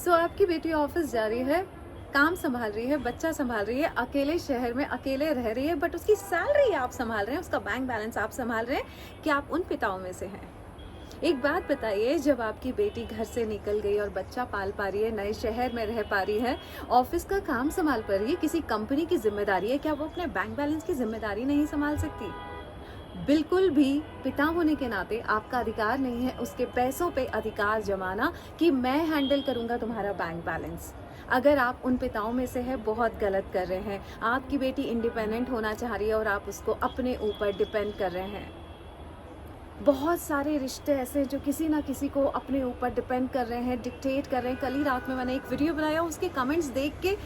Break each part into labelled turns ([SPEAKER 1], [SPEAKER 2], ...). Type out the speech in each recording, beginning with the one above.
[SPEAKER 1] आपकी बेटी ऑफिस जा रही है, काम संभाल रही है, बच्चा संभाल रही है, अकेले शहर में अकेले रह रही है, बट उसकी सैलरी आप संभाल रहे हैं, उसका बैंक बैलेंस आप संभाल रहे हैं। क्या आप उन पिताओं में से हैं? एक बात बताइए, जब आपकी बेटी घर से निकल गई और बच्चा पाल पा रही है, नए शहर में रह पा रही है, ऑफिस का काम संभाल पा रही है, किसी कंपनी की जिम्मेदारी है, क्या वो अपने बैंक बैलेंस की जिम्मेदारी नहीं संभाल सकती? बिल्कुल भी। पिता होने के नाते आपका अधिकार नहीं है उसके पैसों पे अधिकार जमाना कि मैं हैंडल करूंगा तुम्हारा बैंक बैलेंस। अगर आप उन पिताओं में से है, बहुत गलत कर रहे हैं। आपकी बेटी इंडिपेंडेंट होना चाह रही है और आप उसको अपने ऊपर डिपेंड कर रहे हैं। बहुत सारे रिश्ते ऐसे हैं जो किसी ना किसी को अपने ऊपर डिपेंड कर रहे हैं, डिक्टेट कर रहे हैं। कल ही रात में मैंने एक वीडियो बनाया, उसके कमेंट्स देख के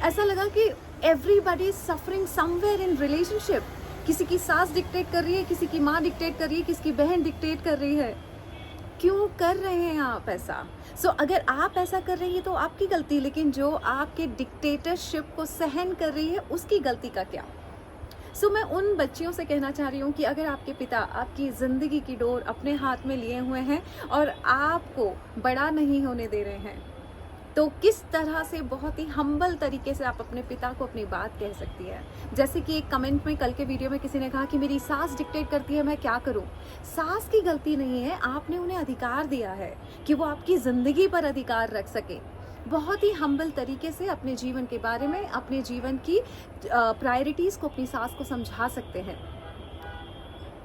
[SPEAKER 1] ऐसा लगा कि everybody is suffering somewhere in relationship. किसी की सास डिक्टेट कर रही है, किसी की माँ डिक्टेट कर रही है, किसी की बहन डिक्टेट कर रही है। क्यों कर रहे हैं आप ऐसा? अगर आप ऐसा कर रही है तो आपकी गलती, लेकिन जो आपके डिक्टेटरशिप को सहन कर रही है उसकी गलती का क्या? मैं उन बच्चियों से कहना चाह रही हूँ कि अगर आपके पिता आपकी ज़िंदगी की डोर अपने हाथ में लिए हुए हैं और आपको बड़ा नहीं होने दे रहे हैं, तो किस तरह से बहुत ही हम्बल तरीके से आप अपने पिता को अपनी बात कह सकती है। जैसे कि एक कमेंट में कल के वीडियो में किसी ने कहा कि मेरी सास डिक्टेट करती है, मैं क्या करूं? सास की गलती नहीं है, आपने उन्हें अधिकार दिया है कि वो आपकी ज़िंदगी पर अधिकार रख सके। बहुत ही हम्बल तरीके से अपने जीवन के बारे में, अपने जीवन की प्रायोरिटीज़ को अपनी सास को समझा सकते हैं।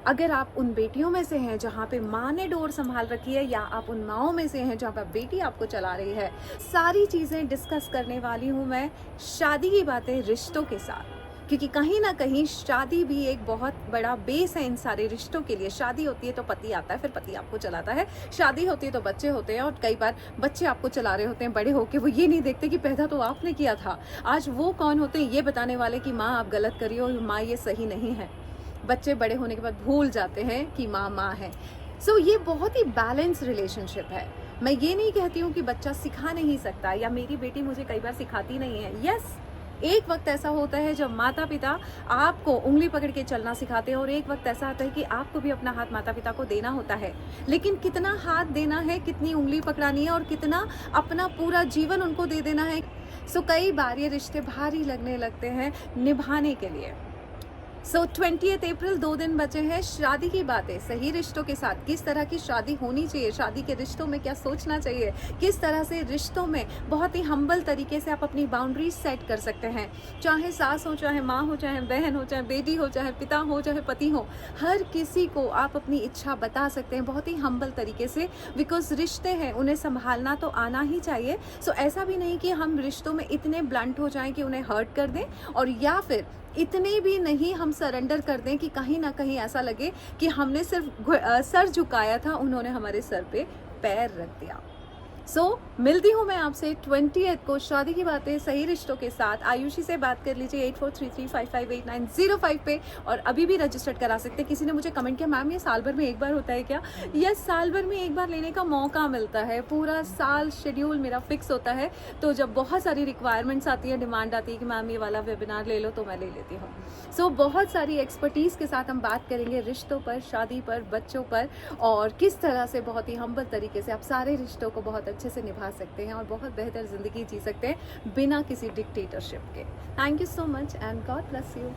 [SPEAKER 1] अगर आप उन बेटियों में से हैं जहाँ पे माँ ने डोर संभाल रखी है, या आप उन माँओं में से हैं जहाँ पे बेटी आपको चला रही है, सारी चीज़ें डिस्कस करने वाली हूँ मैं शादी की बातें रिश्तों के साथ। क्योंकि कहीं ना कहीं शादी भी एक बहुत बड़ा बेस है इन सारे रिश्तों के लिए। शादी होती है तो पति आता है, फिर पति आपको चलाता है। शादी होती है तो बच्चे होते हैं, और कई बार बच्चे आपको चला रहे होते हैं। बड़े होके वो ये नहीं देखते कि पैदा तो आपने किया था। आज वो कौन होते हैं ये बताने वाले कि माँ आप गलत करी हो, माँ ये सही नहीं है। बच्चे बड़े होने के बाद भूल जाते हैं कि माँ माँ है। ये बहुत ही बैलेंस रिलेशनशिप है। मैं ये नहीं कहती हूँ कि बच्चा सिखा नहीं सकता, या मेरी बेटी मुझे कई बार सिखाती नहीं है। यस, एक वक्त ऐसा होता है जब माता पिता आपको उंगली पकड़ के चलना सिखाते हैं, और एक वक्त ऐसा आता है कि आपको भी अपना हाथ माता पिता को देना होता है। लेकिन कितना हाथ देना है, कितनी उंगली पकड़ानी है, और कितना अपना पूरा जीवन उनको दे देना है। कई बार ये रिश्ते भारी लगने लगते हैं निभाने के लिए। 20 अप्रैल 2 दिन बचे हैं। शादी की बातें सही रिश्तों के साथ, किस तरह की शादी होनी चाहिए, शादी के रिश्तों में क्या सोचना चाहिए, किस तरह से रिश्तों में बहुत ही हम्बल तरीके से आप अपनी बाउंड्रीज सेट कर सकते हैं। चाहे सास हो, चाहे माँ हो, चाहे बहन हो, चाहे बेटी हो, चाहे पिता हो, चाहे पति हो, हर किसी को आप अपनी इच्छा बता सकते हैं बहुत ही हम्बल तरीके से। बिकॉज रिश्ते हैं, उन्हें संभालना तो आना ही चाहिए। ऐसा भी नहीं कि हम रिश्तों में इतने ब्लंट हो जाएं कि उन्हें हर्ट कर दें, और या फिर इतने भी नहीं हम सरेंडर कर दें कि कहीं ना कहीं ऐसा लगे कि हमने सिर्फ सर झुकाया था, उन्होंने हमारे सर पे पैर रख दिया। मिलती हूँ मैं आपसे 20 को शादी की बातें सही रिश्तों के साथ। आयुषी से बात कर लीजिए 8433558905 पे, और अभी भी रजिस्टर्ड करा सकते हैं। किसी ने मुझे कमेंट किया, मैम ये साल भर में एक बार होता है क्या? यस, साल भर में एक बार लेने का मौका मिलता है। पूरा साल शेड्यूल मेरा फिक्स होता है, तो जब बहुत सारी रिक्वायरमेंट्स आती है, डिमांड आती है कि मैम ये वाला वेबिनार ले लो, तो मैं ले लेती हूँ। बहुत सारी एक्सपर्टीज़ के साथ हम बात करेंगे रिश्तों पर, शादी पर, बच्चों पर, और किस तरह से बहुत ही हम्बल तरीके से आप सारे रिश्तों को बहुत अच्छे से निभा सकते हैं और बहुत बेहतर ज़िंदगी जी सकते हैं बिना किसी डिक्टेटरशिप के। Thank you so much and God bless you.